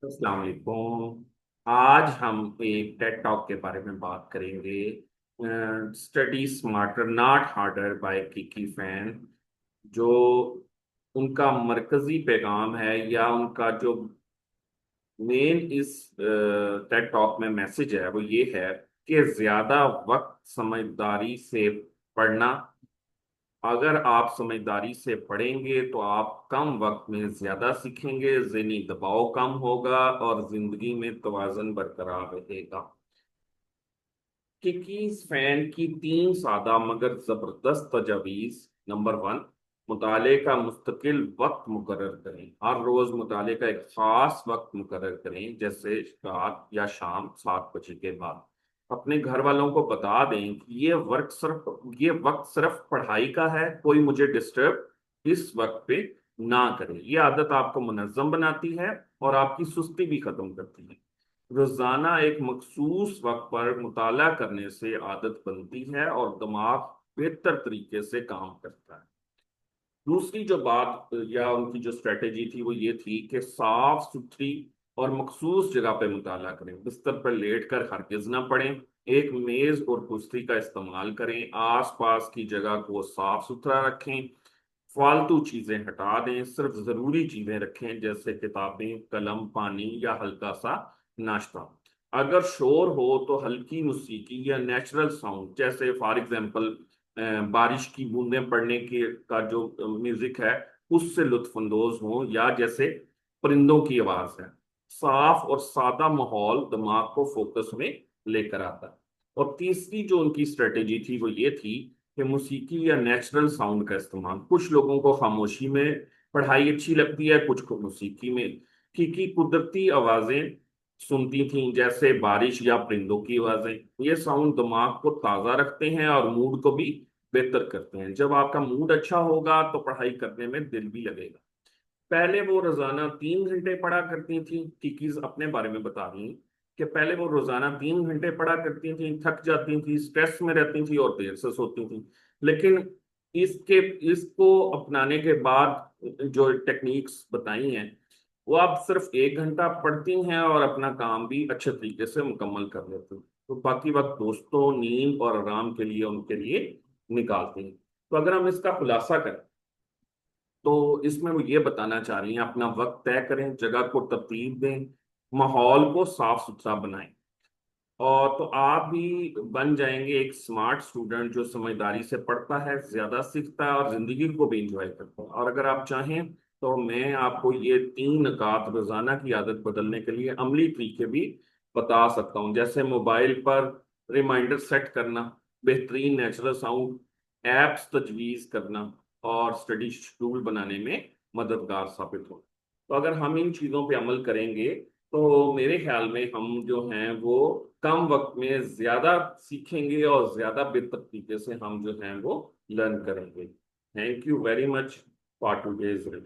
अस्सलाम वालेकुम। आज हम एक टेड टॉक के बारे में बात करेंगे। Study smarter not harder by किकी फैन। जो उनका मरकजी पैगाम है या उनका जो मेन इस टेड टॉक में मैसेज है वो ये है कि ज्यादा वक्त समझदारी से पढ़ना। अगर आप समझदारी से पढ़ेंगे तो आप कम वक्त में ज्यादा सीखेंगे, ज़हनी दबाव कम होगा और जिंदगी में तवाज़ुन बरकरार रहेगा। किकीज फैन की तीन सादा मगर जबरदस्त तजावीज। नंबर वन, मुताले का मुस्तकिल वक्त मुकर्रर करें। हर रोज मुताले का एक खास वक्त मुकर्रर करें, जैसे रात या शाम 7 बजे के बाद। अपने घर वालों को बता दें कि ये वक्त सिर्फ पढ़ाई का है, कोई मुझे डिस्टर्ब इस वक्त पे ना करे। ये आदत आपको मुनज्जम बनाती है और आपकी सुस्ती भी खत्म करती है। रोजाना एक मखसूस वक्त पर मुताला करने से आदत बनती है और दिमाग बेहतर तरीके से काम करता है। दूसरी जो बात या उनकी जो स्ट्रेटेजी थी वो ये थी कि साफ सुथरी और मखसूस जगह पे मुताला करें। बिस्तर पर लेट कर हरगिज ना पढ़ें। एक मेज और कुर्सी का इस्तेमाल करें। आसपास की जगह को साफ सुथरा रखें। फालतू चीजें हटा दें, सिर्फ जरूरी चीजें रखें, जैसे किताबें, कलम, पानी या हल्का सा नाश्ता। अगर शोर हो तो हल्की मौसीकी या नेचुरल साउंड, जैसे फॉर एग्जांपल बारिश की बूंदें पड़ने के का जो म्यूजिक है उससे लुत्फ अंदोज हो, या जैसे परिंदों की आवाज है। साफ और सादा माहौल दिमाग को फोकस में लेकर आता है। और तीसरी जो उनकी स्ट्रेटेजी थी वो ये थी कि मौसीकी या नेचुरल साउंड का इस्तेमाल। कुछ लोगों को खामोशी में पढ़ाई अच्छी लगती है, कुछ को मौसीकी में। क्योंकि कुदरती आवाजें सुनती थीं, जैसे बारिश या परिंदों की आवाजें। ये साउंड दिमाग को ताज़ा रखते हैं और मूड को भी बेहतर करते हैं। जब आपका मूड अच्छा होगा तो पढ़ाई करने में दिल भी लगेगा। पहले वो रोजाना 3 घंटे पढ़ा करती थी। टिकीज अपने बारे में बता रही कि पहले वो रोजाना 3 घंटे पढ़ा करती थी, थक जाती थी, स्ट्रेस में रहती थी और देर से सोती थी। लेकिन इसके इसको अपनाने के बाद जो टेक्निक्स बताई हैं, वो आप सिर्फ 1 घंटा पढ़ती हैं और अपना काम भी अच्छे तरीके से मुकम्मल कर लेती हैं। तो बाकी वक्त दोस्तों, नींद और आराम के लिए उनके लिए निकालती हैं। तो अगर हम इसका खुलासा करें तो इसमें वो ये बताना चाह रही हैं, अपना वक्त तय करें, जगह को तरतीब दें, माहौल को साफ सुथरा बनाएं, और तो आप भी बन जाएंगे एक स्मार्ट स्टूडेंट जो समझदारी से पढ़ता है, ज्यादा सीखता है और जिंदगी को भी इंजॉय करता है। और अगर आप चाहें तो मैं आपको ये 3 नुकात रोजाना की आदत बदलने के लिए अमली तरीके भी बता सकता हूँ, जैसे मोबाइल पर रिमाइंडर सेट करना, बेहतरीन नेचुरल साउंड, एप्स तजवीज करना और स्टडी शेड्यूल बनाने में मददगार साबित हो। तो अगर हम इन चीज़ों पे अमल करेंगे तो मेरे ख्याल में हम जो हैं वो कम वक्त में ज्यादा सीखेंगे और ज्यादा बेहतर तरीके से हम जो हैं वो लर्न करेंगे। Thank you very much for today's review.